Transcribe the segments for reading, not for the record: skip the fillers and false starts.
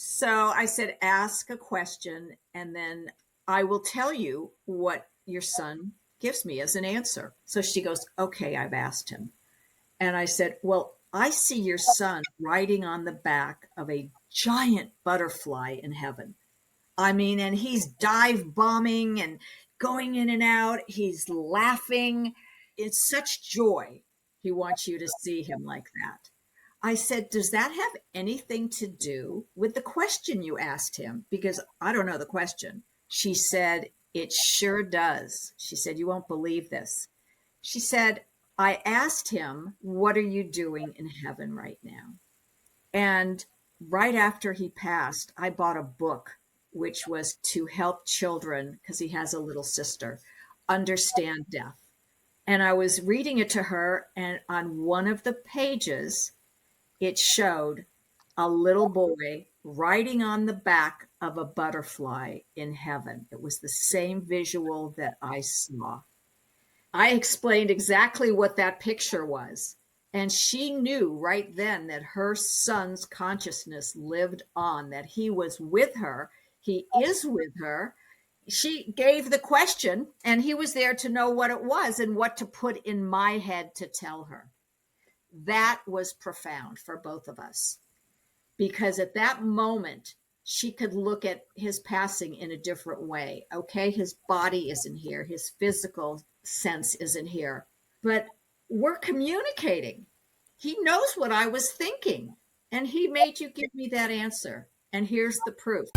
So I said, ask a question, and then I will tell you what your son gives me as an answer. So she goes, okay, I've asked him. And I said, well, I see your son riding on the back of a giant butterfly in heaven. I mean, and he's dive bombing and going in and out. He's laughing. It's such joy. He wants you to see him like that. I said, does that have anything to do with the question you asked him? Because I don't know the question. She said, it sure does. She said, you won't believe this. She said, I asked him, what are you doing in heaven right now? And right after he passed, I bought a book which was to help children, because he has a little sister, understand death. And I was reading it to her, and on one of the pages, it showed a little boy riding on the back of a butterfly in heaven. It was the same visual that I saw. I explained exactly what that picture was. And she knew right then that her son's consciousness lived on, that he was with her. He is with her. She gave the question, and he was there to know what it was and what to put in my head to tell her. That was profound for both of us, because at that moment, she could look at his passing in a different way. Okay, his body isn't here, his physical sense isn't here, but we're communicating. He knows what I was thinking, and he made you give me that answer. And here's the proof.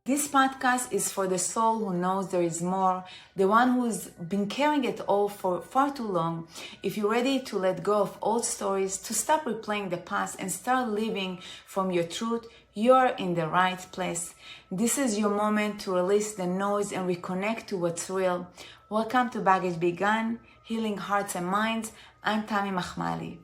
This podcast is for the soul who knows there is more, the one who's been carrying it all for far too long. If you're ready to let go of old stories, to stop replaying the past and start living from your truth, you're in the right place. This is your moment to release the noise and reconnect to what's real. Welcome to Baggage Begun, Healing Hearts and Minds. I'm Tammy Machmali.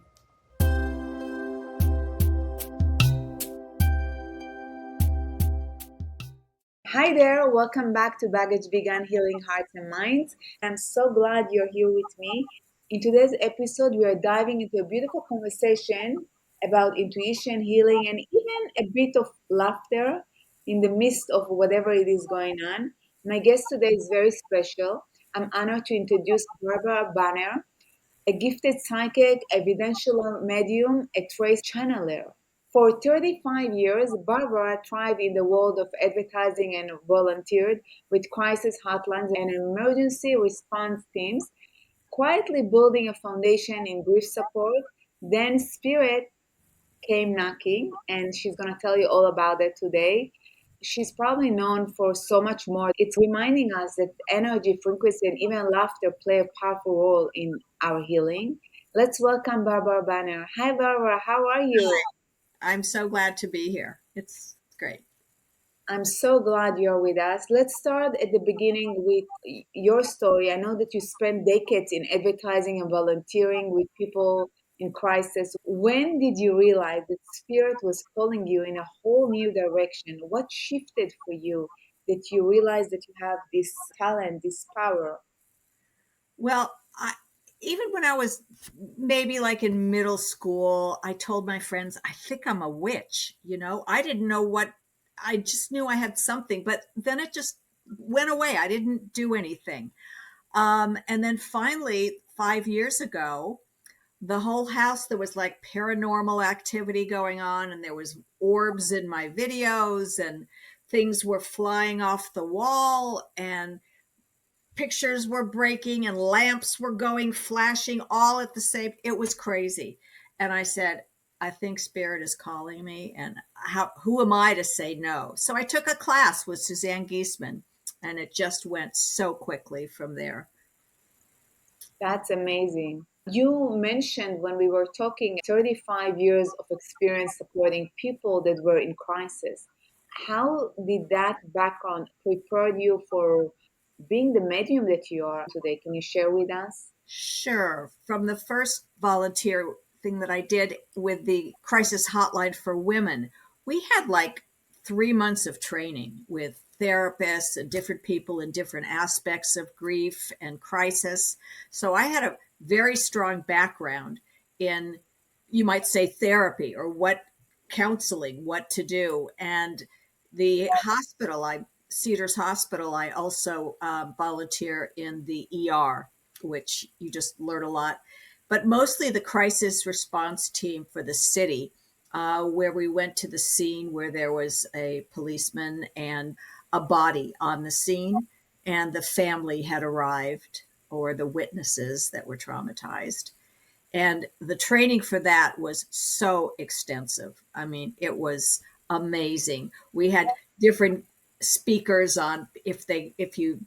Hi there, welcome back to Baggage Begun, Healing Hearts and Minds. I'm so glad you're here with me. In today's episode, we are diving into a beautiful conversation about intuition, healing, and even a bit of laughter in the midst of whatever it is going on. My guest today is very special. I'm honored to introduce Barbra Banner, a gifted psychic, evidential medium, a trace channeler. For 35 years, Barbara thrived in the world of advertising and volunteered with crisis hotlines and emergency response teams, quietly building a foundation in grief support. Then Spirit came knocking, and she's going to tell you all about it today. She's probably known for so much more. It's reminding us that energy, frequency, and even laughter play a powerful role in our healing. Let's welcome Barbra Banner. Hi, Barbara. How are you? I'm so glad to be here. It's great. I'm so glad you're with us. Let's start at the beginning with your story. I know that you spent decades in advertising and volunteering with people in crisis. When did you realize that spirit was calling you in a whole new direction? What shifted for you that you realized that you have this talent, this power? Well, even when I was maybe like in middle school, I told my friends, I think I'm a witch. I didn't know what, I just knew I had something, but then it just went away. I didn't do anything. And then finally, 5 years ago, the whole house, there was like paranormal activity going on, and there was orbs in my videos, and things were flying off the wall, and pictures were breaking, and lamps were going flashing all at the same. It was crazy. And I said, I think spirit is calling me, and who am I to say no? So I took a class with Suzanne Giesemann, and it just went so quickly from there. That's amazing. You mentioned when we were talking 35 years of experience supporting people that were in crisis. How did that background prepare you for being the medium that you are today? Can you share with us? Sure. From the first volunteer thing that I did with the crisis hotline for women, we had like 3 months of training with therapists and different people in different aspects of grief and crisis. So I had a very strong background in, you might say, therapy, or what counseling, what to do. And the hospital, Cedars Hospital, I also volunteer in the ER, which you just learn a lot, but mostly the crisis response team for the city, where we went to the scene where there was a policeman and a body on the scene, and the family had arrived, or the witnesses that were traumatized. And the training for that was so extensive. I mean, it was amazing. We had different speakers on if you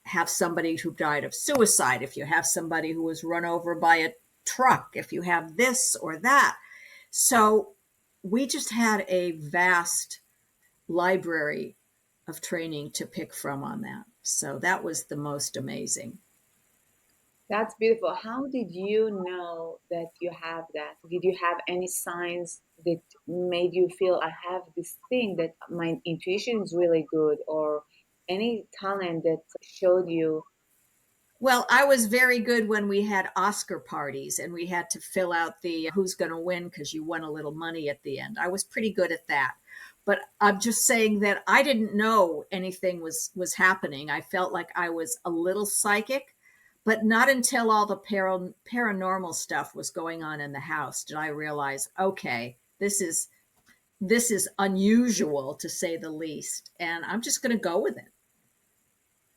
have somebody who died of suicide, if you have somebody who was run over by a truck, if you have this or that. So we just had a vast library of training to pick from on that. So that was the most amazing. That's beautiful. How did you know that you have that? Did you have any signs that made you feel I have this thing that my intuition is really good, or any talent that showed you? Well, I was very good when we had Oscar parties and we had to fill out the who's going to win because you won a little money at the end. I was pretty good at that. But I'm just saying that I didn't know anything was happening. I felt like I was a little psychic, but not until all the paranormal stuff was going on in the house did I realize, okay, this is unusual to say the least, and I'm just going to go with it.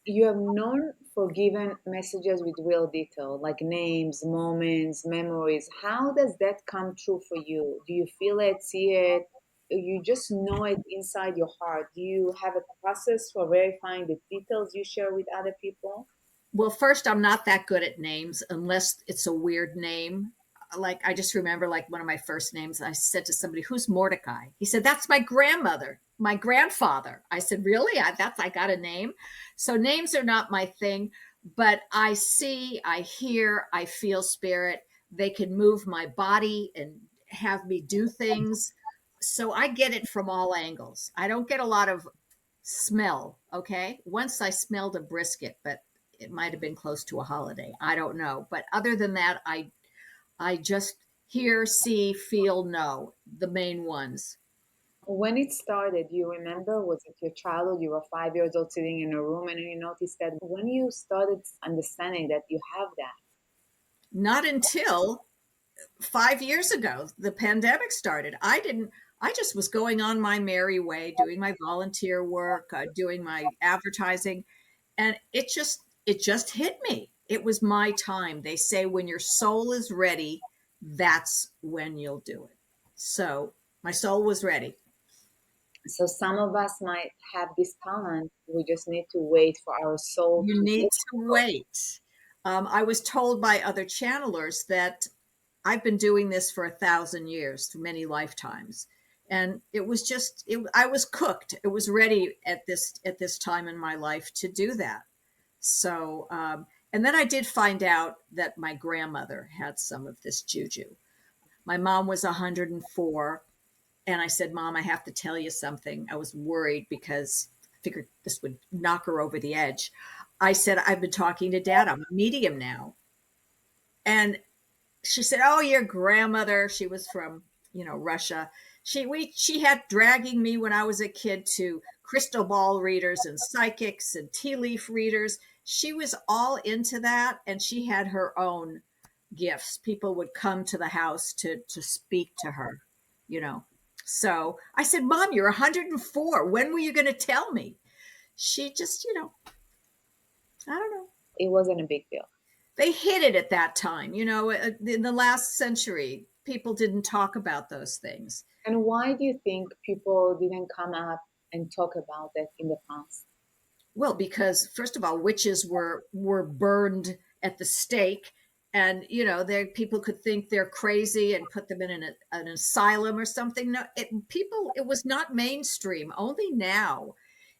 You have known for given messages with real detail, like names, moments, memories. How does that come true for you? Do you feel it, see it? You just know it inside your heart. Do you have a process for verifying the details you share with other people? Well, first, I'm not that good at names unless it's a weird name. Like, I just remember, like, one of my first names, I said to somebody, "Who's Mordecai?" He said, "That's my grandmother, my grandfather." I said, "Really? I got a name." So names are not my thing, but I see, I hear, I feel spirit. They can move my body and have me do things. So I get it from all angles. I don't get a lot of smell. Okay. Once I smelled a brisket, but it might have been close to a holiday. I don't know. But other than that, I just hear, see, feel, know the main ones. When it started, you remember, was it your childhood? You were 5 years old sitting in a room and you noticed that when you started understanding that you have that. Not until 5 years ago, the pandemic started. I just was going on my merry way, doing my volunteer work, doing my advertising, and it just hit me. It was my time. They say when your soul is ready, that's when you'll do it. So my soul was ready. So some of us might have this talent. We just need to wait for our soul You to need give. to wait. I was told by other channelers that I've been doing this for 1,000 years, through many lifetimes, and it was just I was cooked. It was ready at this time in my life to do that. So, and then I did find out that my grandmother had some of this juju. My mom was 104, and I said, "Mom, I have to tell you something." I was worried because I figured this would knock her over the edge. I said, "I've been talking to Dad. I'm a medium now." And she said, "Oh, your grandmother, she was from, Russia. She had dragging me when I was a kid to crystal ball readers and psychics and tea leaf readers. She was all into that, and she had her own gifts. People would come to the house to speak to her, you know. So I said, "Mom, you're 104. When were you going to tell me?" She just, I don't know. It wasn't a big deal. They hid it at that time. In the last century, people didn't talk about those things. And why do you think people didn't come up and talk about it in the past? Well, because first of all, witches were burned at the stake, and people could think they're crazy and put them in an asylum or something. No, it was not mainstream. Only now,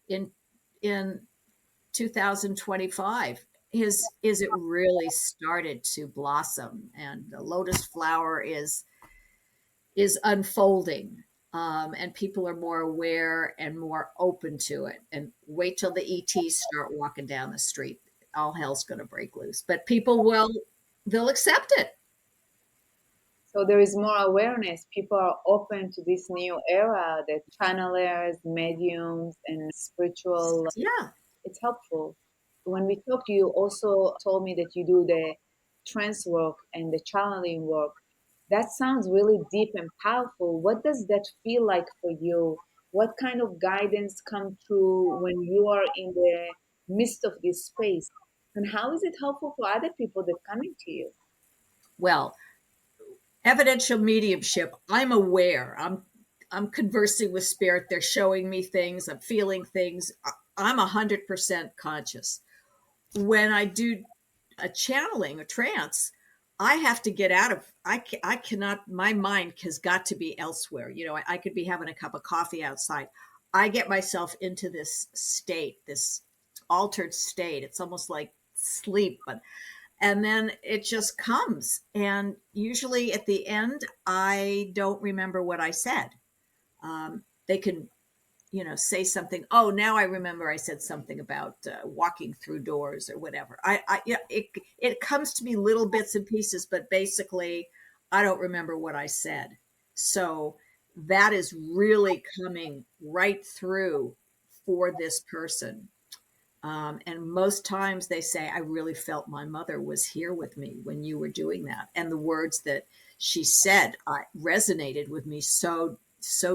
in in 2025, is it really started to blossom, and the lotus flower is unfolding, and people are more aware and more open to it. And wait till the ETs start walking down the street, all hell's going to break loose. But people will they'll accept it. So there is more awareness. People are open to this new era, the channelers, mediums, and spiritual. Yeah. It's helpful. When we talked, you also told me that you do the trance work and the channeling work. That sounds really deep and powerful. What does that feel like for you? What kind of guidance come through when you are in the midst of this space? And how is it helpful for other people that coming to you? Well, evidential mediumship, I'm aware. I'm conversing with spirit. They're showing me things. I'm feeling things. I'm 100% conscious. When I do a channeling, a trance, I have to get out of. I cannot. My mind has got to be elsewhere. I could be having a cup of coffee outside. I get myself into this state, this altered state. It's almost like sleep, but and then it just comes. And usually at the end, I don't remember what I said. They can say something. Oh, now I remember I said something about walking through doors or whatever. It comes to me little bits and pieces, but basically I don't remember what I said. So that is really coming right through for this person. And most times they say, I really felt my mother was here with me when you were doing that. And the words that she said resonated with me so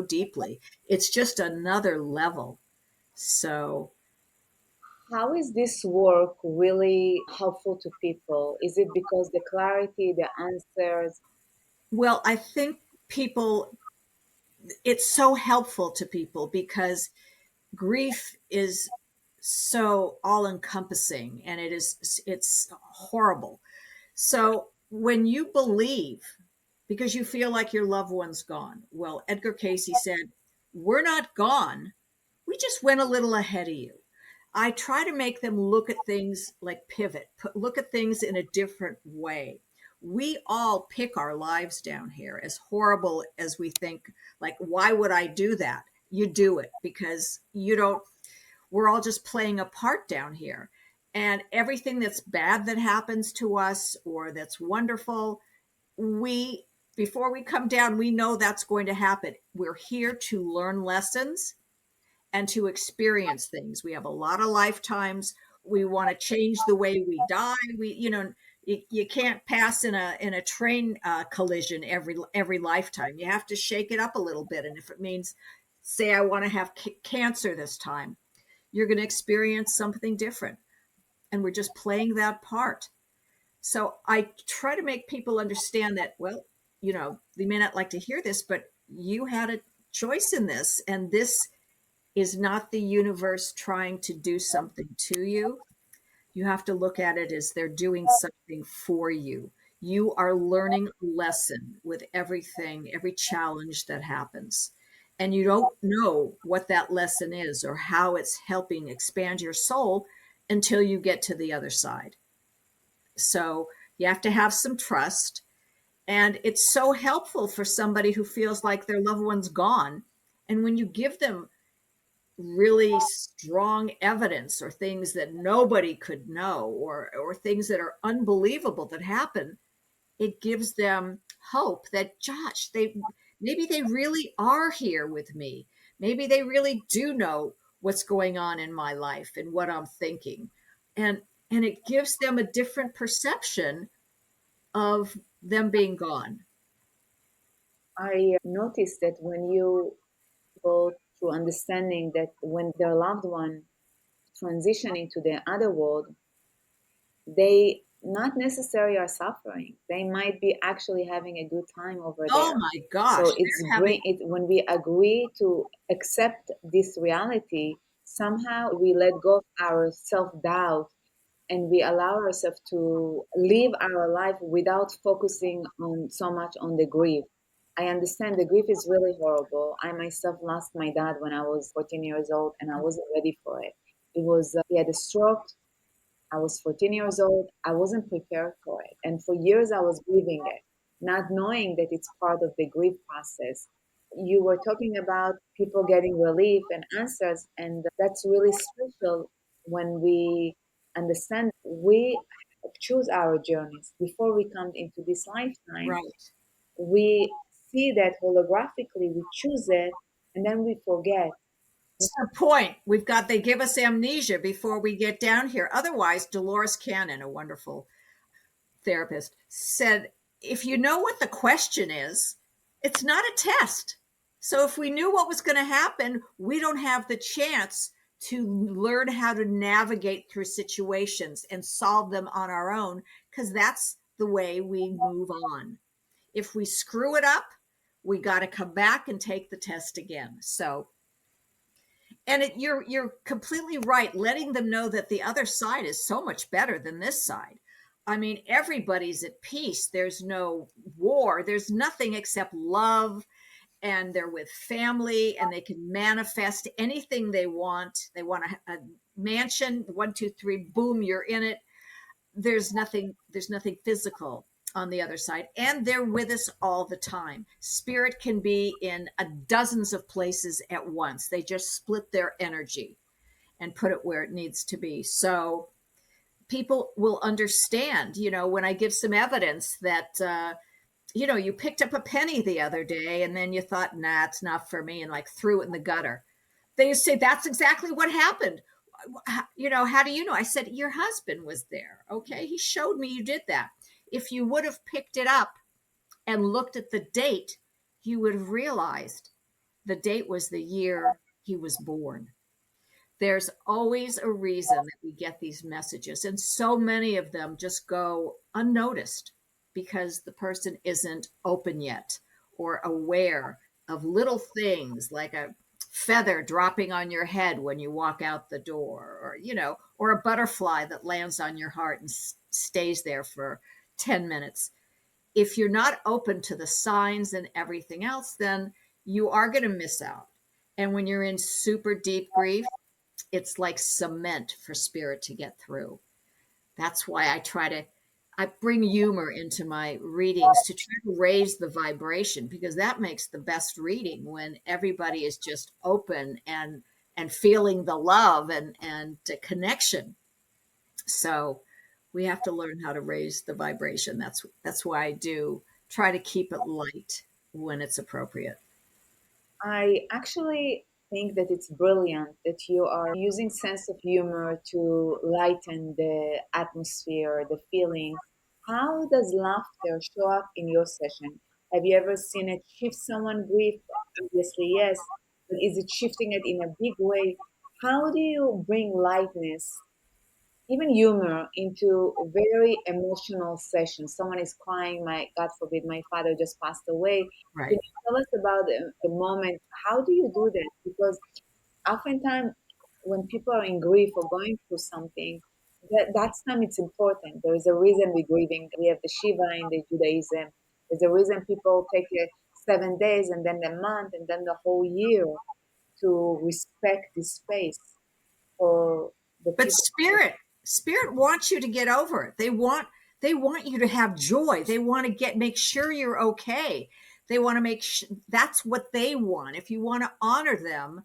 deeply. It's just another level. So, How is this work really helpful to people? Is it because the clarity, the answers? well, I think people, it's so helpful to people because grief is so all encompassing and it's horrible. So when you believe, because you feel like your loved one's gone, well, Edgar Casey said, we're not gone. We just went a little ahead of you. I try to make them look at things like pivot, look at things in a different way. We all pick our lives down here, as horrible as we think, like, why would I do that? You do it because you don't, we're all just playing a part down here. And everything that's bad that happens to us or that's wonderful, we, before we come down, we know that's going to happen. We're here to learn lessons and to experience things. We have a lot of lifetimes. We want to change the way we die. You can't pass in a train collision every lifetime. You have to shake it up a little bit. And if it means, say, I want to have cancer this time, you're going to experience something different. And we're just playing that part. So I try to make people understand that, well, they may not like to hear this, but you had a choice in this, and this is not the universe trying to do something to you. You have to look at it as they're doing something for you. You are learning a lesson with everything, every challenge that happens. And you don't know what that lesson is or how it's helping expand your soul until you get to the other side. So you have to have some trust. And it's so helpful for somebody who feels like their loved one's gone. And when you give them really strong evidence or things that nobody could know or things that are unbelievable that happen, it gives them hope that, Josh, maybe they really are here with me. Maybe they really do know what's going on in my life and what I'm thinking. And it gives them a different perception of them being gone. I noticed that when you go through understanding that when their loved one transition into the other world, they not necessarily are suffering. They might be actually having a good time over Oh there. my So gosh, it's they're having, bring it when we agree to accept this reality, somehow we let go of our self-doubt and we allow ourselves to live our life without focusing on so much on the grief. I understand the grief is really horrible. I myself lost my dad when I was 14 years old and I wasn't ready for it. It was, he had a stroke. I was 14 years old. I wasn't prepared for it. And for years, I was grieving it, not knowing that it's part of the grief process. You were talking about people getting relief and answers, and that's really special when we understand we choose our journeys before we come into this lifetime. right. we see that holographically, we choose it, and then we forget. That's the point. They give us amnesia before we get down here. Otherwise, Dolores Cannon, a wonderful therapist, said, if you know what the question is, it's not a test. So if we knew what was going to happen, we don't have the chance to learn how to navigate through situations and solve them on our own, because that's the way we move on. If we screw it up, we got to come back and take the test again. So, and you're completely right, letting them know that the other side is so much better than this side. I mean, everybody's at peace. There's no war. There's nothing except love, and they're with family, and they can manifest anything they want. They want a mansion, 1, 2, 3, boom, you're in it. There's nothing physical on the other side, and they're with us all the time. Spirit can be in dozens of places at once. They just split their energy and put it where it needs to be. So people will understand, when I give some evidence that you picked up a penny the other day and then you thought, nah, it's not for me, and like threw it in the gutter. They say, that's exactly what happened. How do you know? I said, your husband was there. Okay. He showed me you did that. If you would have picked it up and looked at the date, you would have realized the date was the year he was born. There's always a reason that we get these messages, and so many of them just go unnoticed because the person isn't open yet or aware of little things like a feather dropping on your head when you walk out the door, or a butterfly that lands on your heart and stays there for 10 minutes. If you're not open to the signs and everything else, then you are going to miss out. And when you're in super deep grief, it's like cement for spirit to get through. That's why I bring humor into my readings to try to raise the vibration, because that makes the best reading, when everybody is just open and feeling the love and the connection. So we have to learn how to raise the vibration. That's why I do try to keep it light when it's appropriate. I actually think that it's brilliant that you are using sense of humor to lighten the atmosphere, the feelings. How does laughter show up in your session? Have you ever seen it shift someone grief? Obviously, yes. But is it shifting it in a big way? How do you bring lightness, even humor, into a very emotional session? Someone is crying, my God forbid, my father just passed away. Can Right. you tell us about the moment? How do you do that? Because oftentimes when people are in grief or going through something, that's time it's important. There is a reason we're grieving. We have the Shiva in the Judaism. There's a reason people take 7 days and then a month and then the whole year to respect the space for the But people. spirit wants you to get over it. They want you to have joy. They want to make sure you're okay. They want to that's what they want. If you want to honor them,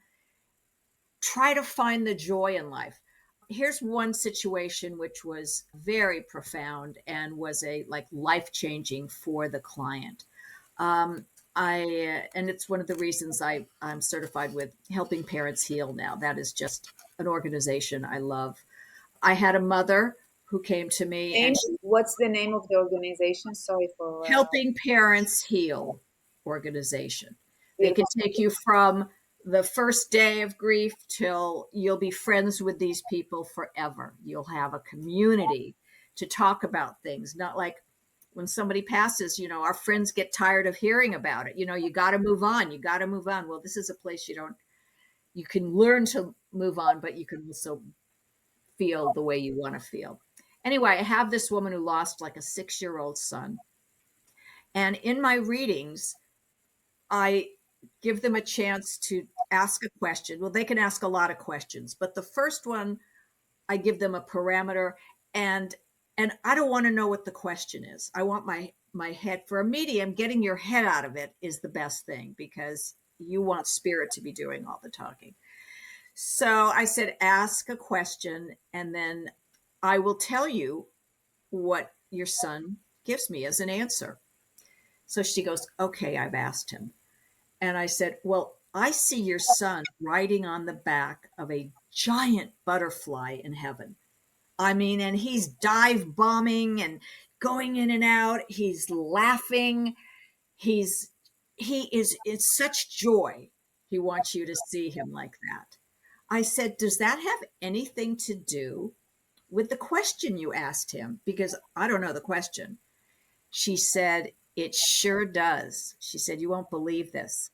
try to find the joy in life. Here's one situation which was very profound and was a like life changing for the client. Um, and it's one of the reasons I'm certified with Helping Parents Heal now. That is just an organization I love. I had a mother who came to me, Name? and she What's the name of the organization? Sorry for Helping Parents Heal organization. They can beautiful. take you from the first day of grief till you'll be friends with these people forever. You'll have a community to talk about things, not like when somebody passes, our friends get tired of hearing about it. You got to move on. You got to move on. Well, this is a place you can learn to move on, but you can also feel the way you want to feel. Anyway, I have this woman who lost like a 6-year-old son. And in my readings, I give them a chance to ask a question. Well, they can ask a lot of questions, but the first one, I give them a parameter, and I don't want to know what the question is. I want my head, for a medium, getting your head out of it is the best thing, because you want spirit to be doing all the talking. So I said, ask a question, and then I will tell you what your son gives me as an answer. So she goes, okay, I've asked him. And I said, well, I see your son riding on the back of a giant butterfly in heaven. I mean, and he's dive bombing and going in and out. He's laughing. He's he is in such joy. He wants you to see him like that. I said, does that have anything to do with the question you asked him? Because I don't know the question. She said, it sure does. She said, you won't believe this.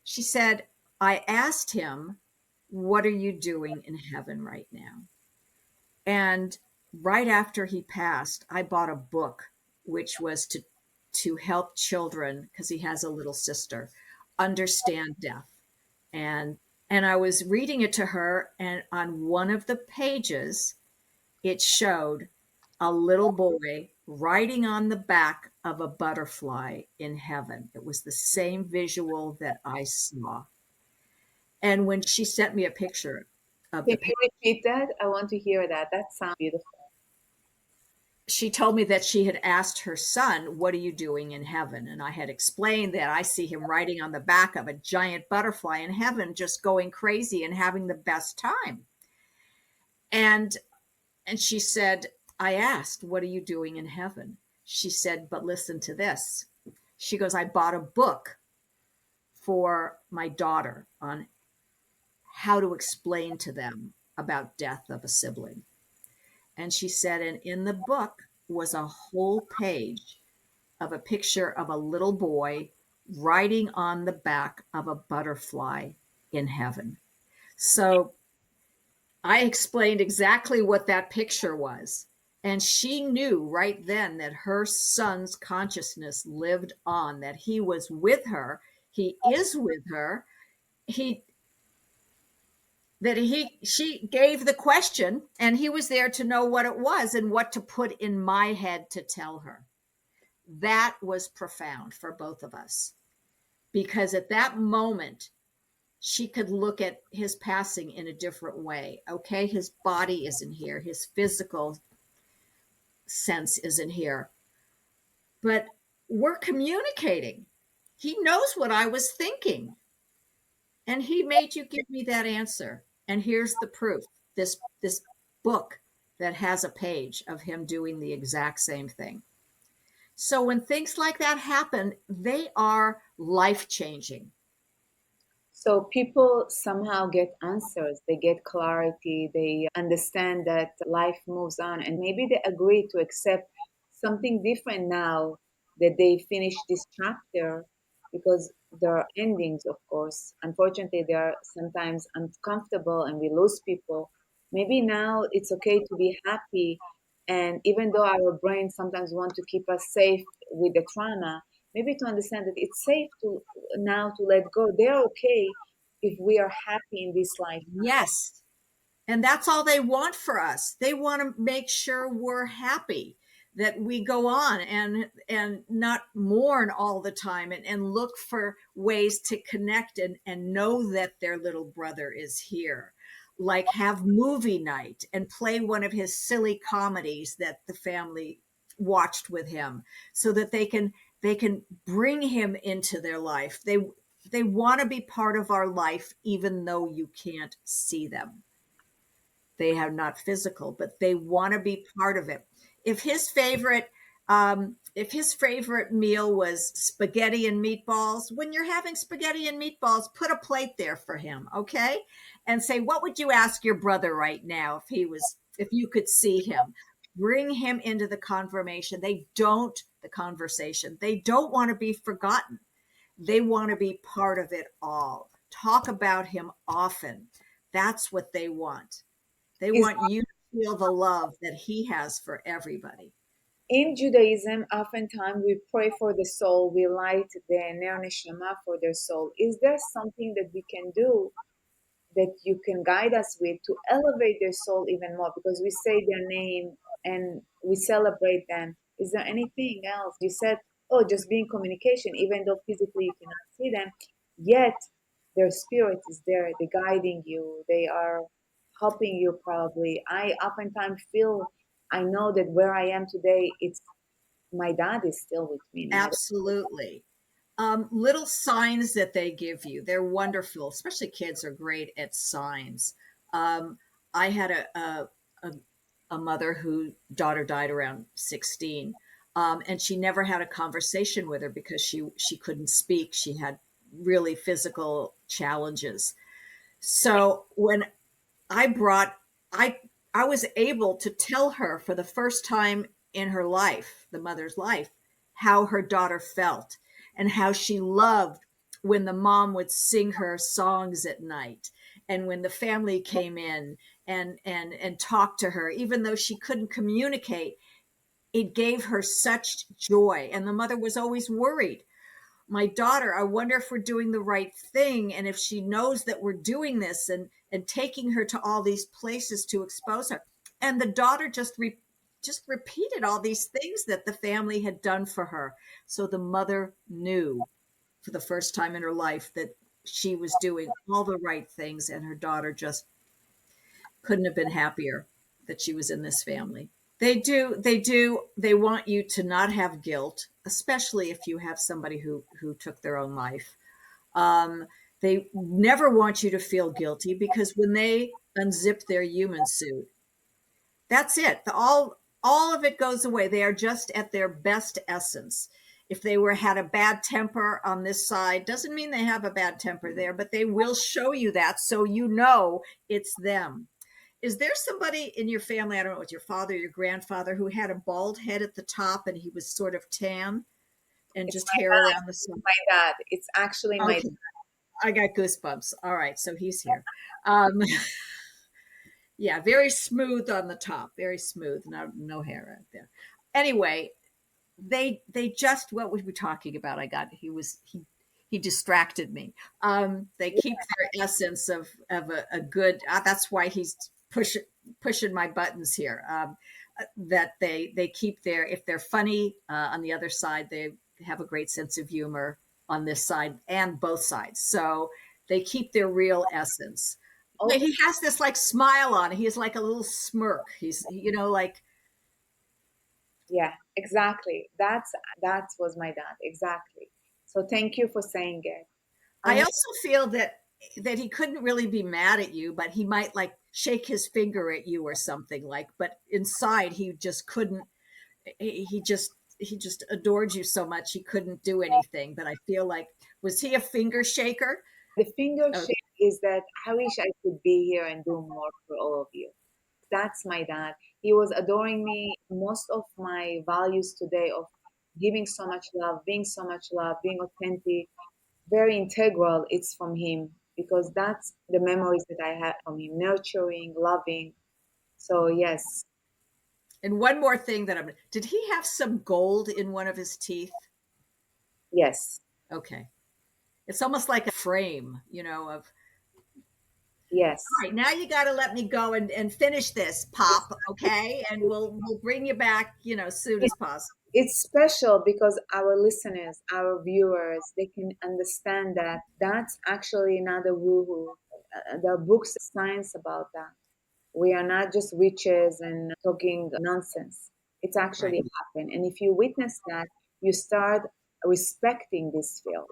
She said, I asked him, what are you doing in heaven right now? And right after he passed, I bought a book which was to help children, because he has a little sister, understand death. And and I was reading it to her, and on one of the pages it showed a little boy riding on the back of a butterfly in heaven. It was the same visual that I saw. And when she sent me a picture of Can the you repeat that? I want to hear that. That sounds beautiful. she told me that she had asked her son, what are you doing in heaven? And I had explained that I see him riding on the back of a giant butterfly in heaven, just going crazy and having the best time. And and she said, I asked, what are you doing in heaven? She said, but listen to this. She goes, I bought a book for my daughter on how to explain to them about death of a sibling. And she said, and in the book was a whole page of a picture of a little boy riding on the back of a butterfly in heaven. So I explained exactly what that picture was. And she knew right then that her son's consciousness lived on, that he was with her. He is with her. He she gave the question, and he was there to know what it was and what to put in my head to tell her. That was profound for both of us, because at that moment she could look at his passing in a different way. Okay, his body isn't here, his physical sense isn't here, but we're communicating. He knows what I was thinking, and he made you give me that answer. And here's the proof: this book that has a page of him doing the exact same thing. So when things like that happen, they are life changing. So people somehow get answers, they get clarity, they understand that life moves on, and maybe they agree to accept something different now that they finish this chapter, because there are endings, of course. Unfortunately, they are sometimes uncomfortable and we lose people. Maybe now it's okay to be happy, and even though our brain sometimes want to keep us safe with the trauma, maybe to understand that it's safe to now to let go. They're okay if we are happy in this lifetime. Yes. And that's all they want for us. They want to make sure we're happy, that we go on and not mourn all the time, and look for ways to connect and know that their little brother is here. Like have movie night and play one of his silly comedies that the family watched with him, so that they can bring him into their life. They want to be part of our life even though you can't see them. They have not physical, but they want to be part of it. If his favorite meal was spaghetti and meatballs, when you're having spaghetti and meatballs, put a plate there for him, okay? And say, what would you ask your brother right now if you could see him? Bring him into the conversation. They don't want to be forgotten. They want to be part of it all. Talk about him often. That's what they want. They Is want you to feel the love that he has for everybody. in Judaism, oftentimes we pray for the soul, we light the Ner Neshama for their soul. Is there something that we can do that you can guide us with to elevate their soul even more? Because we say their name and we celebrate them. Is there anything else? You said, oh, just be in communication, even though physically you cannot see them, yet their spirit is there, they're guiding you, they are helping you probably. I oftentimes feel, I know that where I am today, it's my dad is still with me now. Absolutely. Little signs that they give you, they're wonderful. Especially kids are great at signs. Um, I had a, a mother whose daughter died around 16, and she never had a conversation with her because she couldn't speak. She had really physical challenges. So when I brought I I was able to tell her for the first time in her life, the mother's life, how her daughter felt and how she loved when the mom would sing her songs at night and when the family came in and talked to her even though she couldn't communicate. It gave her such joy, and the mother was always worried. My daughter, I wonder if we're doing the right thing and if she knows that we're doing this and taking her to all these places to expose her. And the daughter just repeated all these things that the family had done for her. So the mother knew for the first time in her life that she was doing all the right things, and her daughter just couldn't have been happier that she was in this family. They want you to not have guilt, especially if you have somebody who took their own life. Um, they never want you to feel guilty because when they unzip their human suit, that's it. All of it goes away. They are just at their best essence. If they were had a bad temper on this side, doesn't mean they have a bad temper there, but they will show you that so you know it's them. Is there somebody in your family, I don't know, with your father, your grandfather, who had a bald head at the top and he was sort of tan and It's just hair around the side? my dad. It's actually my Okay, I got goosebumps. All right, so he's here. Um, yeah, very smooth on the top, very smooth, no hair out there. Anyway, they just what were we talking about? He distracted me. They keep their essence of a good. That's why he's pushing my buttons here. That they keep their if they're funny on the other side, they have a great sense of humor on this side and both sides. So they keep their real essence. oh But he has this like smile on. He has like a little smirk. He's like yeah, exactly. That was my dad. Exactly. So thank you for saying it. I Um, also feel that he couldn't really be mad at you, but he might like shake his finger at you or something like. But inside, he just couldn't. He just adored you so much he couldn't do anything. But I feel like was he a finger shaker? the finger Oh, shake is that I wish I could be here and do more for all of you. That's my dad. He was adoring me. Most of my values today of giving so much love, being so much love, being authentic, very integral, it's from him because that's the memories that I had from him, nurturing, loving. So yes, and one more thing that I'm. Did he have some gold in one of his teeth? yes, Okay, it's almost like a frame, of yes. right, now you got to let me go and finish this, Pop, okay? And we'll bring you back, as soon It, as possible. it's special because our listeners, our viewers, they can understand that that's actually another woohoo. There are books, science about that. We are not just witches and talking nonsense. It's Right. actually happened. And if you witness that, you start respecting this field.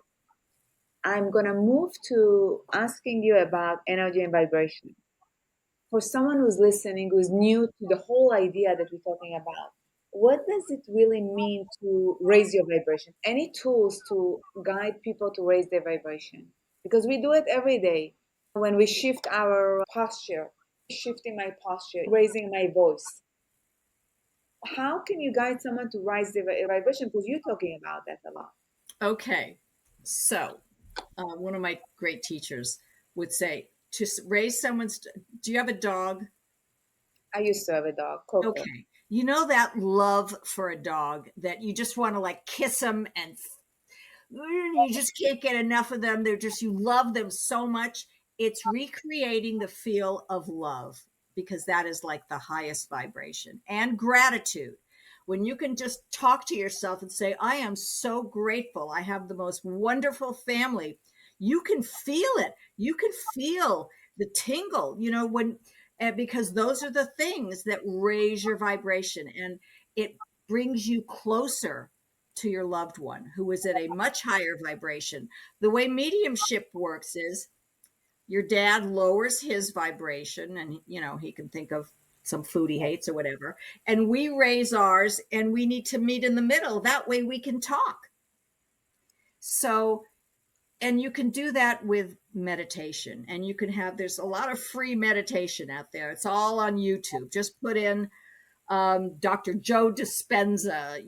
I'm going to move to asking you about energy and vibration. For someone who's listening, who's new to the whole idea that we're talking about, what does it really mean to raise your vibration? Any tools to guide people to raise their vibration? Because we do it every day when we shift our posture, shifting my posture, raising my voice. How can you guide someone to raise their vibration? Because you're talking about that a lot. Okay. So, one of my great teachers would say to raise someone's. Do you have a dog? I used to have a dog, Coco. Okay. You know that love for a dog that you just want to like kiss them and you just can't get enough of them. You love them so much. It's recreating the feel of love because that is like the highest vibration and gratitude. When you can just talk to yourself and say, I am so grateful. I have the most wonderful family. You can feel it. You can feel the tingle, when, because those are the things that raise your vibration. And it brings you closer to your loved one who is at a much higher vibration. The way mediumship works is your dad lowers his vibration, and he can think of some food he hates or whatever, and we raise ours, and we need to meet in the middle. That way we can talk. So, and you can do that with meditation, and you can have, there's a lot of free meditation out there. It's all on YouTube. Just put in Dr. Joe Dispenza,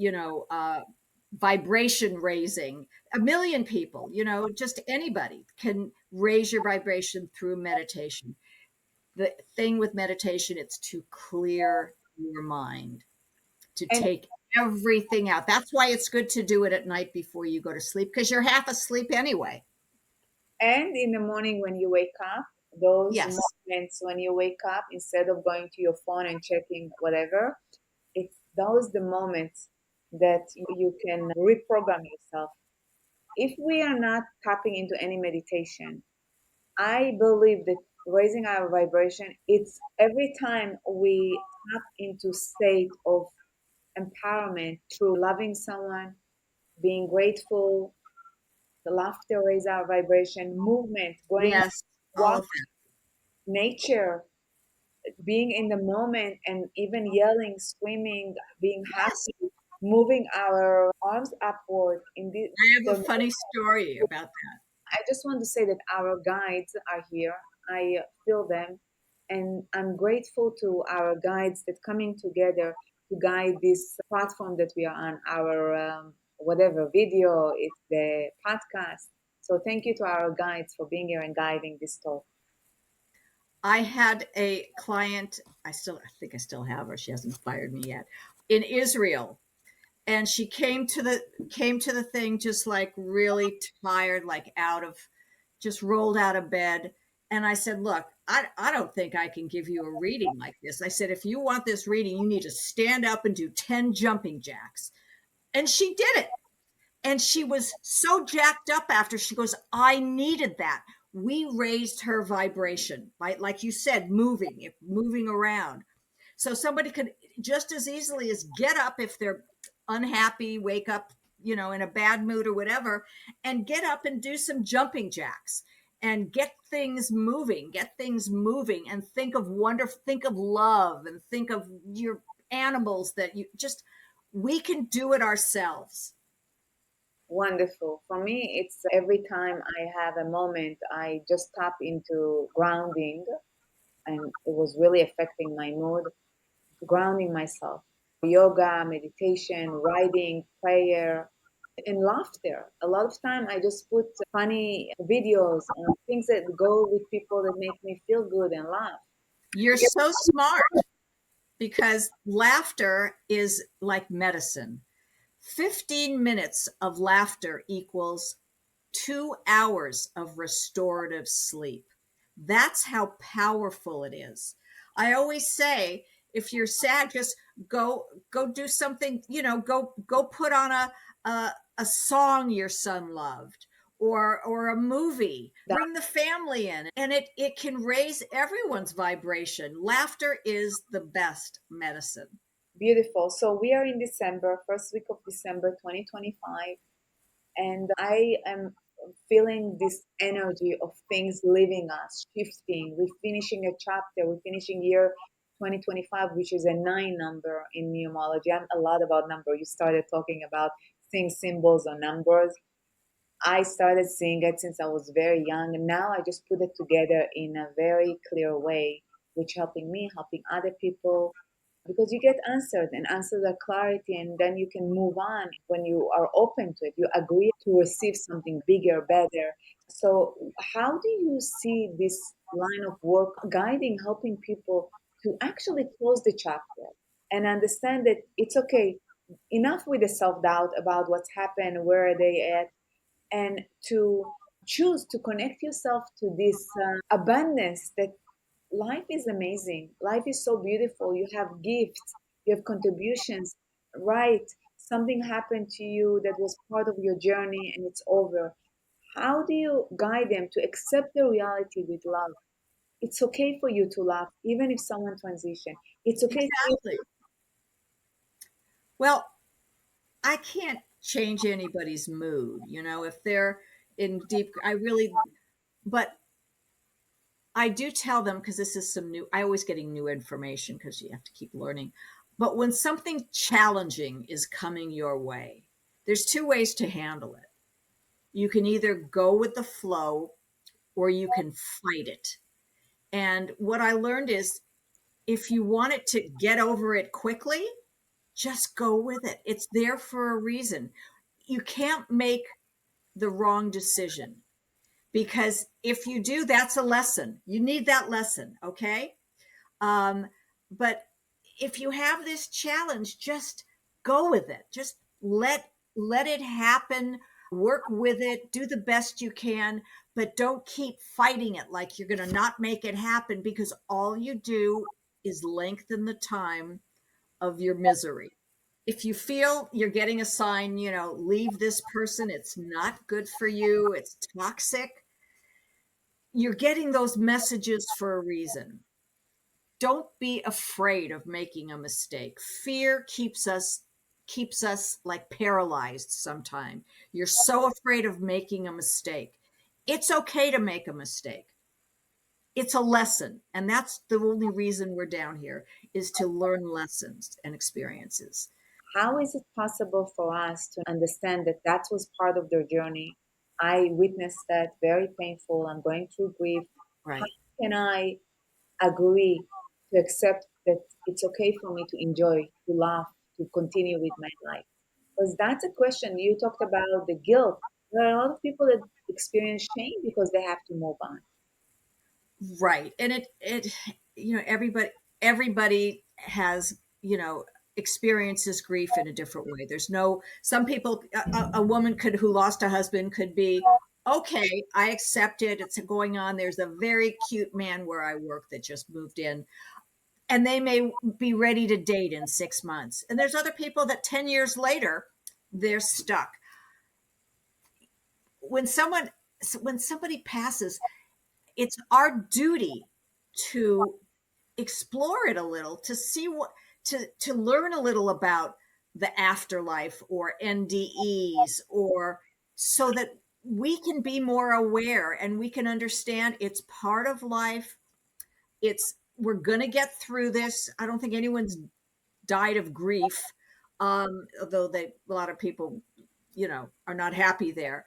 vibration raising. A million people, just anybody can raise your vibration through meditation. The thing with meditation, it's to clear your mind, to And take everything out. That's why it's good to do it at night before you go to sleep, because you're half asleep anyway. and in the morning when you wake up, those Yes. moments when you wake up, instead of going to your phone and checking whatever, it's those the moments that you can reprogram yourself. If we are not tapping into any meditation, I believe that raising our vibration, it's every time we tap into state of empowerment through loving someone, being grateful, the laughter raise our vibration, movement, going Yes. All walk, of that. nature, being in the moment, and even yelling, screaming, being Yes. happy, moving our arms upward in I have a the funny story about that. I just want to say that our guides are here. I feel them, and I'm grateful to our guides that coming together to guide this platform that we are on, our whatever video, it's the podcast. So thank you to our guides for being here and guiding this talk. I had a client, I think I still have her, she hasn't fired me yet, in Israel. And she came to the thing just like really tired, like just rolled out of bed. And I said, look, I don't think I can give you a reading like this. I said, if you want this reading, you need to stand up and do 10 jumping jacks. And she did it. And she was so jacked up after. She goes, I needed that. We raised her vibration, right? Like you said, moving around. So somebody could just as easily as get up if they're unhappy, wake up, in a bad mood or whatever, and get up and do some jumping jacks and get things moving, and think of wonder, think of love, and think of your animals that we can do it ourselves. Wonderful. For me, it's every time I have a moment, I just tap into grounding, and it was really affecting my mood, grounding myself. Yoga, meditation, writing, prayer, and laughter. A lot of time I just put funny videos on things that go with people that make me feel good and laugh. You're so smart, because laughter is like medicine. 15 minutes of laughter equals 2 hours of restorative sleep. That's how powerful it is. I always say, if you're sad, just go do something, go put on a song your son loved, or a movie. That Bring the family in, and it can raise everyone's vibration. Laughter is the best medicine. beautiful. So we are in December, first week of December 2025, and I am feeling this energy of things leaving us, shifting. We're finishing a chapter, we're finishing year 2025, which is a nine number in numerology. I'm a lot about number. You started talking about seeing symbols or numbers. I started seeing it since I was very young, and now I just put it together in a very clear way, which helping me, helping other people, because you get answered and answers are clarity, and then you can move on when you are open to it. You agree to receive something bigger, better. So, how do you see this line of work guiding, helping people to actually close the chapter and understand that it's okay? Enough with the self doubt about what's happened, where are they at, and to choose to connect yourself to this abundance that life is amazing. Life is so beautiful. You have gifts, you have contributions, right? Something happened to you that was part of your journey and it's over. How do you guide them to accept the reality with love? It's okay for you to laugh, even if someone transition. It's okay for you. Exactly. Well, I can't change anybody's mood, if they're in deep, but I do tell them, because this is I always getting new information because you have to keep learning. But when something challenging is coming your way, there's two ways to handle it. You can either go with the flow or you can fight it. And what I learned is if you want it to get over it quickly, just go with it. It's there for a reason. You can't make the wrong decision, because if you do, that's a lesson. You need that lesson, okay? Um, but if you have this challenge, just go with it. Just let it happen. Work with it. Do the best you can, but don't keep fighting it like you're going to not make it happen, because all you do is lengthen the time of your misery. If you feel you're getting a sign, leave this person, it's not good for you, it's toxic, you're getting those messages for a reason. Don't be afraid of making a mistake. Fear keeps us like paralyzed sometimes. You're so afraid of making a mistake. It's okay to make a mistake. It's a lesson, and that's the only reason we're down here, is to learn lessons and experiences. How is it possible for us to understand that that was part of their journey? I witnessed that, very painful. I'm going through grief. How Right. can I agree to accept that it's okay for me to enjoy, to laugh, to continue with my life? Because that's a question. You talked about the guilt. There are a lot of people that experience shame because they have to move on. Right. And it everybody has, experiences grief in a different way. There's no Some people, a woman who lost a husband could be, okay, I accept it, it's going on. There's a very cute man where I work that just moved in, and they may be ready to date in 6 months. And there's other people that 10 years later, they're stuck. When someone when somebody passes, it's our duty to explore it a little, to see what to learn a little about the afterlife or NDEs, or so that we can be more aware and we can understand it's part of life. It's We're going to get through this. I don't think anyone's died of grief, although a lot of people, are not happy there.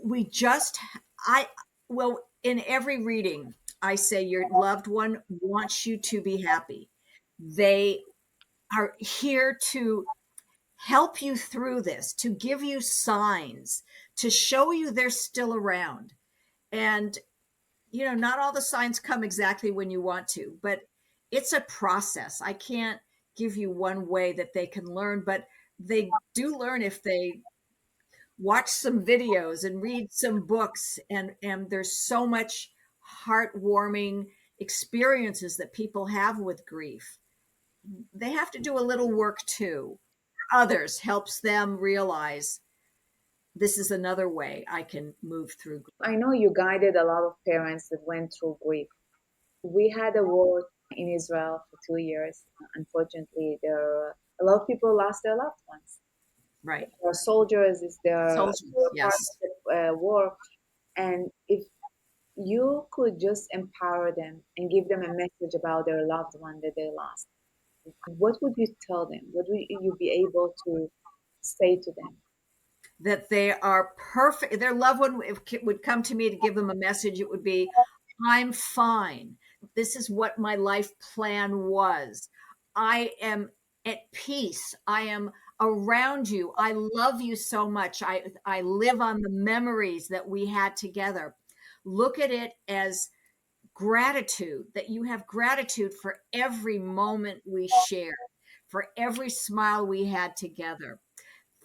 We just I well, in every reading I say your loved one wants you to be happy. They are here to help you through this, to give you signs, to show you they're still around. And not all the signs come exactly when you want to, but it's a process. I can't give you one way that they can learn, but they do learn if they watch some videos and read some books, and there's so much heartwarming experiences that people have with grief. They have to do a little work too. Others helps them realize this is another way I can move through grief. I know you guided a lot of parents that went through grief. We had a war in Israel for 2 years. Unfortunately, a lot of people lost their loved ones. Right. There are soldiers, is there Soldiers, part of yes. the war, and if you could just empower them and give them a message about their loved one that they lost, what would you tell them? What would you be able to say to them? That they are perfect. Their loved one would come to me to give them a message. It would be, I'm fine. This is what my life plan was. I am at peace. I am around you. I love you so much. I live on the memories that we had together. Look at it as gratitude, that you have gratitude for every moment we shared, for every smile we had together.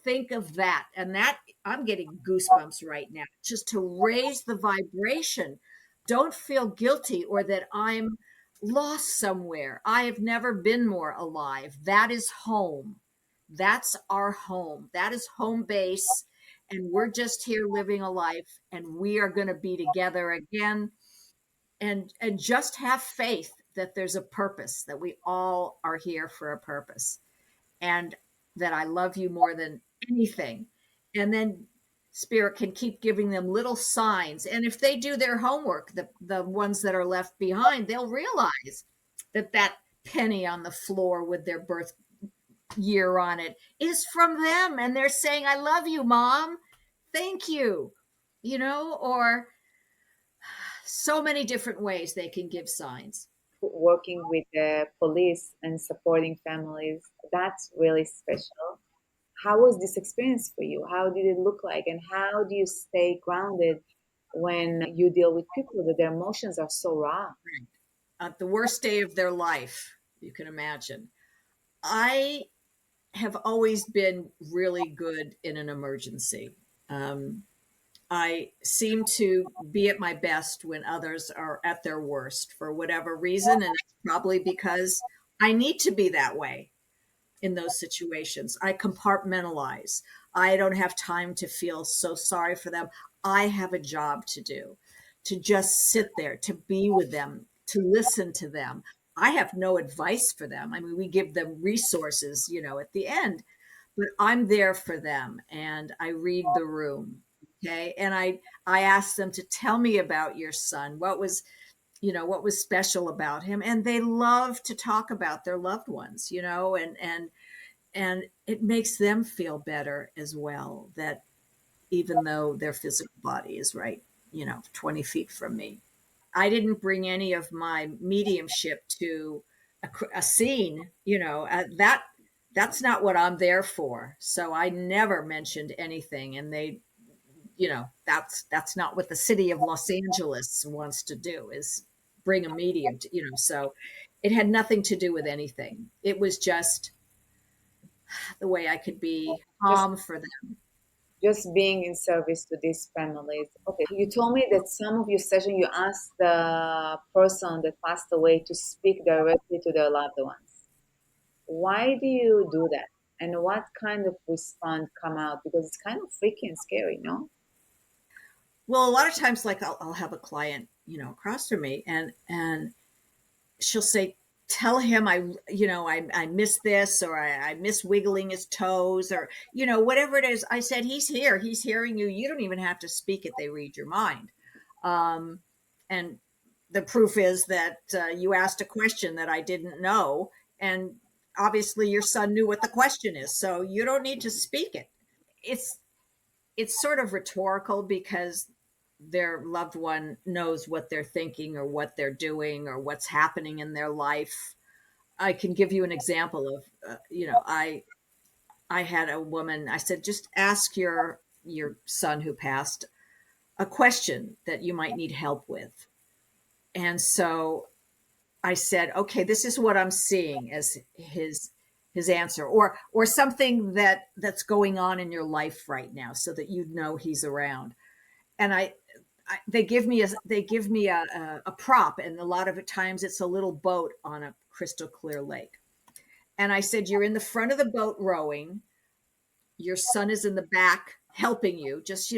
Think of that. And that, I'm getting goosebumps right now, just to raise the vibration. Don't feel guilty or that I'm lost somewhere. I have never been more alive. That is home. That's our home. That is home base. And we're just here living a life, and we are going to be together again. And just have faith that there's a purpose, that we all are here for a purpose. and that I love you more than anything. And then spirit can keep giving them little signs. And if they do their homework, the ones that are left behind, they'll realize that that penny on the floor with their birth year on it is from them. And they're saying, I love you, mom. Thank you. Or so many different ways they can give signs. Working with the police and supporting families, that's really special. How was this experience for you? How did it look like? And how do you stay grounded when you deal with people that their emotions are so raw? The worst day of their life, you can imagine. I have always been really good in an emergency. Um, I seem to be at my best when others are at their worst for whatever reason. And it's probably because I need to be that way in those situations. I compartmentalize. I don't have time to feel so sorry for them. I have a job to do, to just sit there, to be with them, to listen to them. I have no advice for them. I mean, we give them resources, at the end, but I'm there for them and I read the room. Okay. And I ask them to tell me about your son. What was special about him. And they love to talk about their loved ones, and it makes them feel better as well, that even though their physical body is right 20 feet from me, I didn't bring any of my mediumship to a scene. That's not what I'm there for. So I never mentioned anything, and that's not what the city of Los Angeles wants to do, is bring a medium so it had nothing to do with anything. It was just the way I could be Just calm for them. just being in service to these families. Okay, you told me that some of your session you asked the person that passed away to speak directly to their loved ones. Why do you do that? And what kind of response come out? Because it's kind of freaky and scary, no? Well, a lot of times, like I'll have a client, across from me, and she'll say, tell him I miss this, or I miss wiggling his toes, or whatever it is. I said, he's here, he's hearing you. You don't even have to speak it. They read your mind. And the proof is that you asked a question that I didn't know, and obviously your son knew what the question is, so you don't need to speak it. It's it's sort of rhetorical, because their loved one knows what they're thinking or what they're doing or what's happening in their life. I can give you an example of, I had a woman. I said, just ask your son who passed a question that you might need help with. And so I said, okay, this is what I'm seeing as his answer, or something that's going on in your life right now, so that you know he's around. And they give me a prop, and a lot of the times it's a little boat on a crystal clear lake. And I said, you're in the front of the boat rowing, your son is in the back helping you, just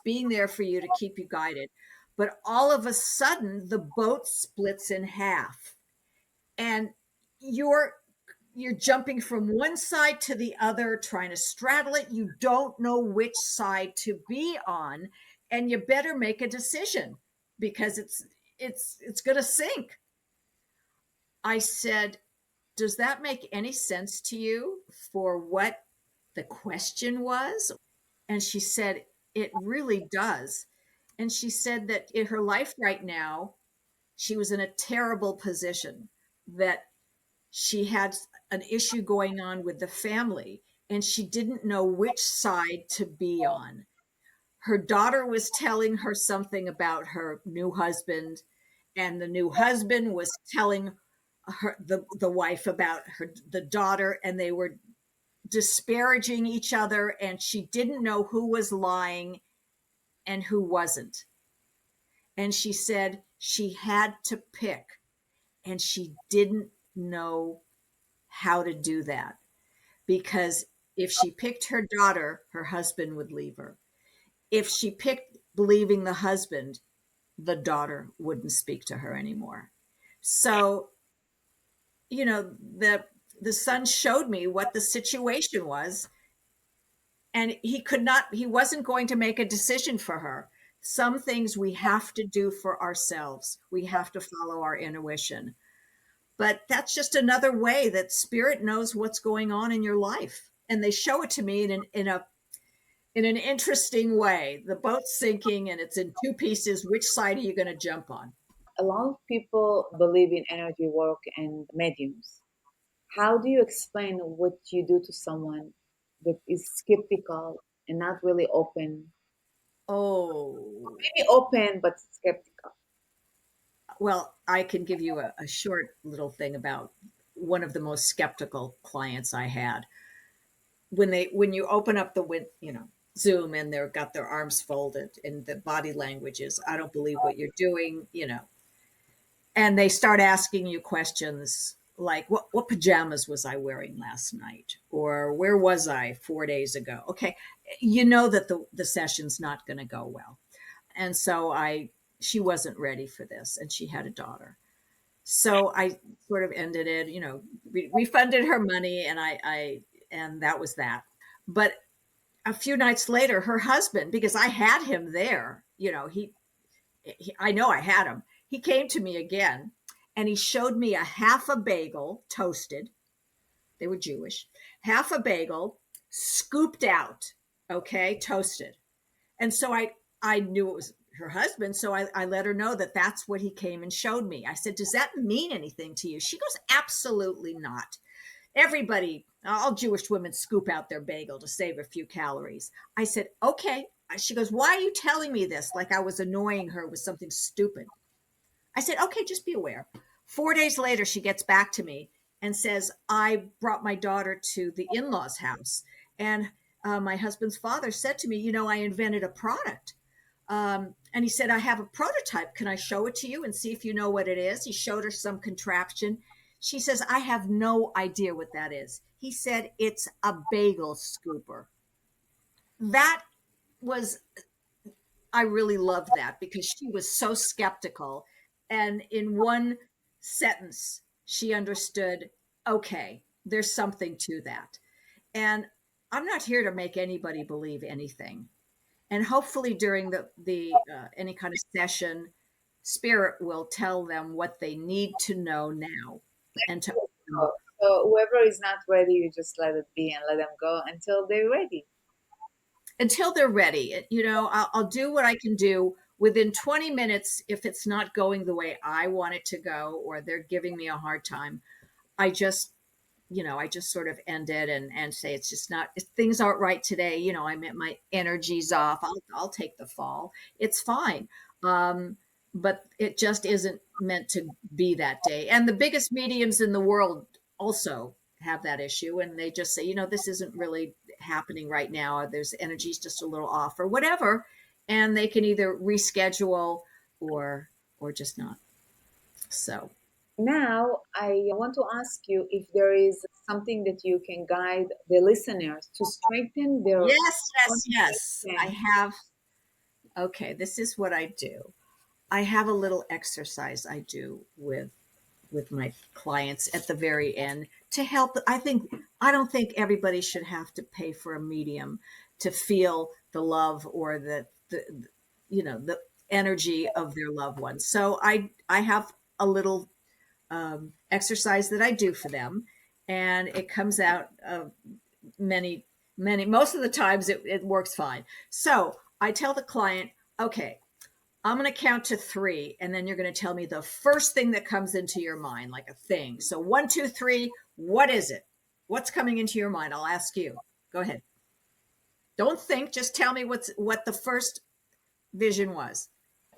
being there for you to keep you guided. But all of a sudden the boat splits in half, and you're you're jumping from one side to the other, trying to straddle it. You don't know which side to be on, and you better make a decision, because it's going to sink. I said, does that make any sense to you for what the question was? And she said, it really does. And she said that in her life right now, she was in a terrible position, that she had an issue going on with the family, and she didn't know which side to be on. Her daughter was telling her something about her new husband, and the new husband was telling the wife about the daughter, and they were disparaging each other, and she didn't know who was lying and who wasn't. And she said she had to pick, and she didn't know how to do that, because if she picked her daughter, her husband would leave her. If she picked believing the husband, the daughter wouldn't speak to her anymore. So, the the son showed me what the situation was, and he wasn't going to make a decision for her. Some things we have to do for ourselves. We have to follow our intuition. But that's just another way that spirit knows what's going on in your life. And they show it to me in an interesting way. The boat's sinking and it's in two pieces. Which side are you going to jump on? A lot of people believe in energy work and mediums. How do you explain what you do to someone that is skeptical and not really open? Oh, Maybe open but skeptical. well, I can give you a short little thing about one of the most skeptical clients I had. When you open up Zoom, and they've got their arms folded and the body language is, I don't believe what you're doing. And they start asking you questions like, what pajamas was I wearing last night, or where was I 4 days ago? Okay, you know that the session's not going to go well. And so I she wasn't ready for this, and she had a daughter. So I sort of ended it, refunded her money, and that was that. But a few nights later, her husband, because I had him there, I know I had him. He came to me again, and he showed me a half a bagel toasted. They were Jewish. Half a bagel scooped out, okay, toasted. And so I knew it was her husband. So I let her know that that's what he came and showed me. I said, "Does that mean anything to you?" She goes, "Absolutely not. Everybody, all Jewish women scoop out their bagel to save a few calories." I said, "Okay." She goes, "Why are you telling me this?" Like I was annoying her with something stupid. I said, "Okay, just be aware." 4 days later, she gets back to me and says, "I brought my daughter to the in law's house. And my husband's father said to me, I invented a product. And he said, I have a prototype. Can I show it to you and see if you know what it is?" He showed her some contraption. She says, "I have no idea what that is." He said, "It's a bagel scooper." That was, I really loved that because she was so skeptical. And in one sentence, she understood, okay, there's something to that. And I'm not here to make anybody believe anything. And hopefully during the any kind of session, spirit will tell them what they need to know now, and to So whoever is not ready, you just let it be and let them go until they're ready. until they're ready. I'll do what I can do within 20 minutes. If it's not going the way I want it to go, or they're giving me a hard time, I just, I just sort of end it and say, it's just not, things aren't right today. My energy's off. I'll take the fall. It's fine. But it just isn't meant to be that day. And the biggest mediums in the world also have that issue. And they just say, this isn't really happening right now. There's energy's just a little off or whatever. And they can either reschedule or just not. So Now, I want to ask you if there is something that you can guide the listeners to strengthen their yes, yes, yes. I connection. have. Okay, this is what I do. I have a little exercise I do with my clients at the very end to help. I don't think everybody should have to pay for a medium to feel the love or the energy of their loved ones. So I have a little exercise that I do for them, and it comes out of many most of the times it works fine. So I tell the client, okay, I'm going to count to three, and then you're going to tell me the first thing that comes into your mind, like a thing. So 1, 2, 3, what is it? What's coming into your mind? I'll ask you. Go ahead. Don't think, just tell me what the first vision was.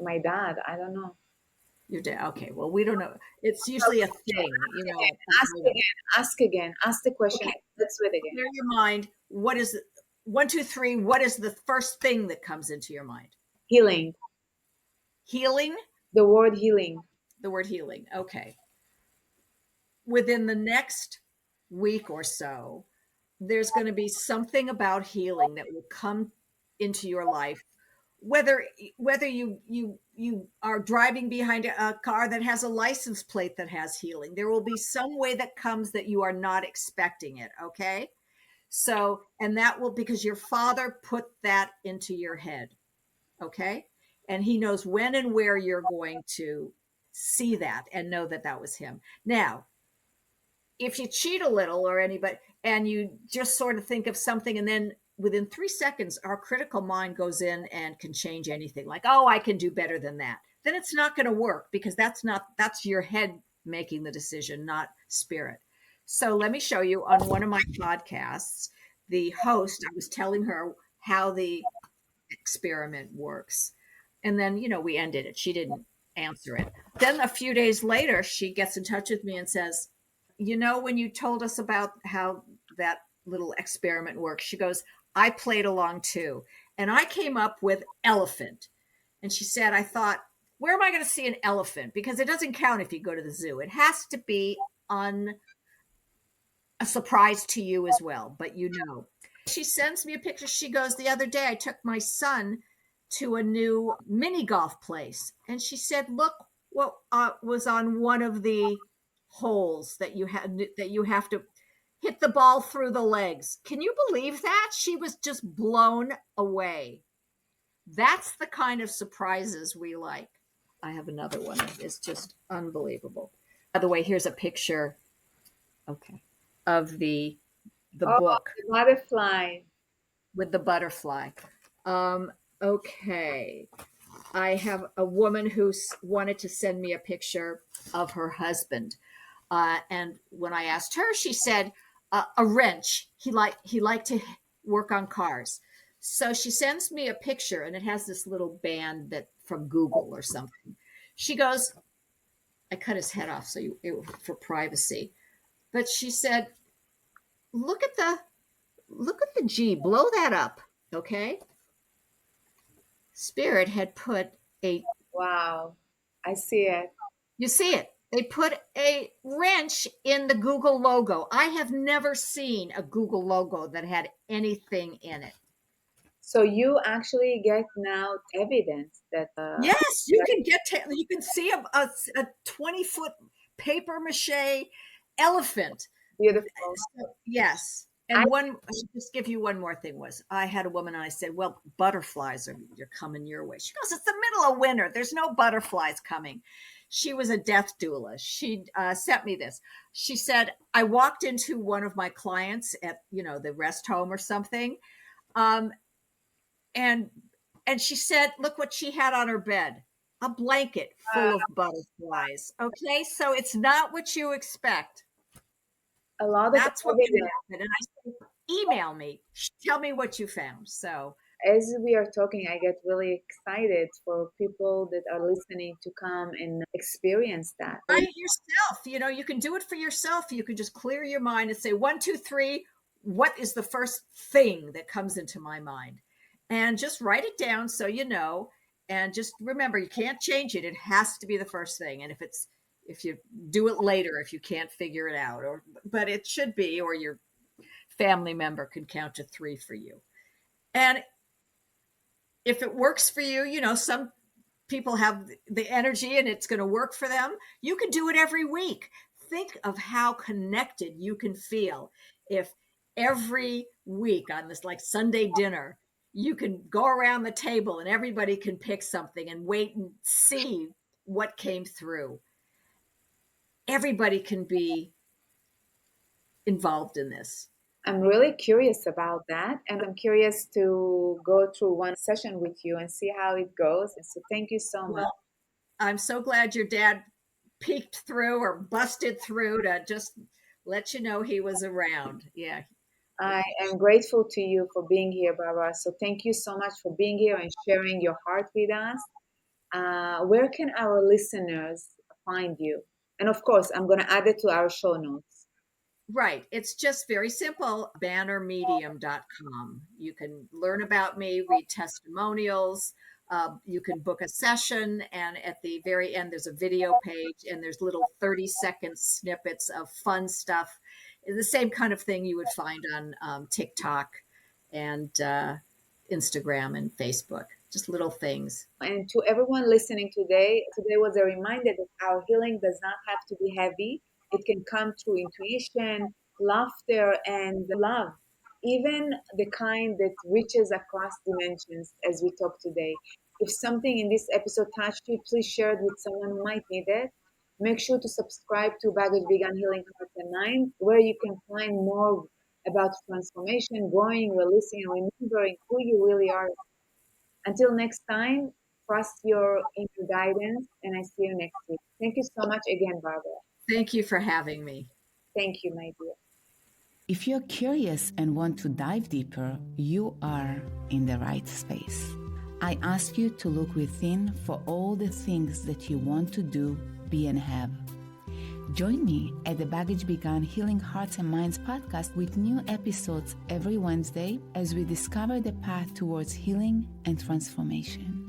My dad, I don't know. Your dad. Okay, well, we don't know. It's usually a thing, Ask again, ask again, ask the question. Okay, Let's do it again. clear your mind. What is it? 1, 2, 3, what is the first thing that comes into your mind? Healing, Healing? the word healing. The word healing. Okay. Within the next week or so, there's going to be something about healing that will come into your life whether you are driving behind a car that has a license plate that has healing, there will be some way that comes that you are not expecting it. Okay. So, and that will, because your father put that into your head. Okay. And he knows when and where you're going to see that and know that that was him. Now, if you cheat a little or anybody, and you just sort of think of something, and then within 3 seconds our critical mind goes in and can change anything, like, oh, I can do better than that, then it's not going to work, because that's your head making the decision, not spirit. So let me show you. On one of my podcasts, the host, I was telling her how the experiment works, and then we ended it. She didn't answer it. Then a few days later she gets in touch with me and says, when you told us about how that little experiment works, she goes, I played along too. And I came up with elephant. And she said, I thought, where am I going to see an elephant? Because it doesn't count if you go to the zoo. It has to be on a surprise to you as well, but She sends me a picture. She goes, the other day I took my son to a new mini golf place. And she said, look what was on one of the holes that you have to hit the ball through the legs. Can you believe that? She was just blown away. That's the kind of surprises we like. I have another one. It's just unbelievable. By the way, here's a picture, okay, of the Oh, book the butterfly. with the butterfly. Okay. I have a woman who wanted to send me a picture of her husband. And when I asked her, she said a wrench. He liked to work on cars. So she sends me a picture, and it has this little band that from Google or something. She goes, I cut his head off for privacy. But she said, look at the G, blow that up, okay? Spirit had put a, Wow. I see it. you see it, they put a wrench in the Google logo. I have never seen a Google logo that had anything in it. So you actually get now evidence that Yes, you can see a 20-foot paper mache elephant. beautiful. So, yes. I And I'll just give you one more thing. Was I had a woman and I said, well, butterflies you're coming your way. She goes, it's the middle of winter. There's no butterflies coming. She was a death doula. She sent me this. She said, I walked into one of my clients at, the rest home or something. Um, and, and she said, look what she had on her bed, a blanket full of butterflies. Okay. So it's not what you expect. a lot of That's what can evidence. happen. And I said, email me, tell me what you found. So As we are talking, I get really excited for people that are listening to come and experience that. try it yourself. You can do it for yourself. You can just clear your mind and say, 1, 2, 3, what is the first thing that comes into my mind? And just write it down so you know. And just remember, you can't change it. It has to be the first thing. And if you do it later, if you can't figure it out, but it should be, or your family member can count to 3 for you. And if it works for you, some people have the energy and it's going to work for them. You can do it every week. Think of how connected you can feel if every week on this, like Sunday dinner, you can go around the table and everybody can pick something and wait and see what came through. Everybody can be involved in this. I'm really curious about that, and I'm curious to go through one session with you and see how it goes. And so, thank you so much. Well, I'm so glad your dad peeked through or busted through to just let you know he was around. Yeah. I am grateful to you for being here, Barbara. So, thank you so much for being here and sharing your heart with us. Where can our listeners find you? And of course, I'm going to add it to our show notes. Right. It's just very simple. Bannermedium.com. You can learn about me, read testimonials. You can book a session. And at the very end, there's a video page and there's little 30-second snippets of fun stuff. The same kind of thing you would find on TikTok and Instagram and Facebook. just little things. And to everyone listening today was a reminder that our healing does not have to be heavy. It can come through intuition, laughter, and love, even the kind that reaches across dimensions, as we talk today. If something in this episode touched you, please share it with someone who might need it. Make sure to subscribe to Baggage Vegan Healing Heart and Mind, where you can find more about transformation, growing, releasing, and remembering who you really are. Until next time, trust your inner guidance, and I see you next week. Thank you so much again, Barbara. Thank you for having me. Thank you, my dear. If you're curious and want to dive deeper, you are in the right space. I ask you to look within for all the things that you want to do, be, and have. Join me at the Baggage Began Healing Hearts and Minds podcast with new episodes every Wednesday as we discover the path towards healing and transformation.